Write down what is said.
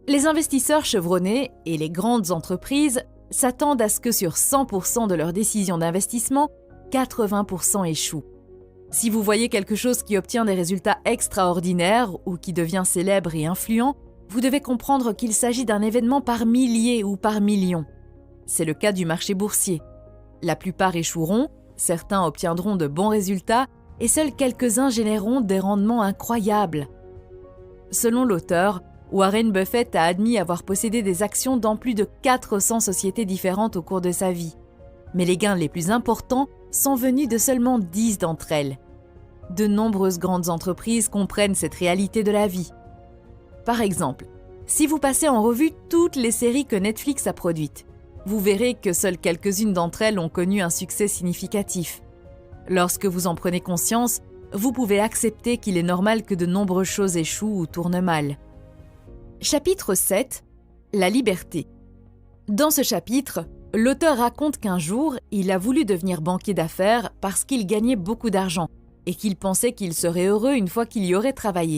Les investisseurs chevronnés et les grandes entreprises s'attendent à ce que sur 100% de leurs décisions d'investissement, 80% échouent. Si vous voyez quelque chose qui obtient des résultats extraordinaires ou qui devient célèbre et influent, vous devez comprendre qu'il s'agit d'un événement par milliers ou par millions. C'est le cas du marché boursier. La plupart échoueront, certains obtiendront de bons résultats et seuls quelques-uns généreront des rendements incroyables. Selon l'auteur, Warren Buffett a admis avoir possédé des actions dans plus de 400 sociétés différentes au cours de sa vie. Mais les gains les plus importants sont venus de seulement 10 d'entre elles. De nombreuses grandes entreprises comprennent cette réalité de la vie. Par exemple, si vous passez en revue toutes les séries que Netflix a produites, vous verrez que seules quelques-unes d'entre elles ont connu un succès significatif. Lorsque vous en prenez conscience, vous pouvez accepter qu'il est normal que de nombreuses choses échouent ou tournent mal. Chapitre 7. La liberté. Dans ce chapitre, l'auteur raconte qu'un jour, il a voulu devenir banquier d'affaires parce qu'il gagnait beaucoup d'argent et qu'il pensait qu'il serait heureux une fois qu'il y aurait travaillé.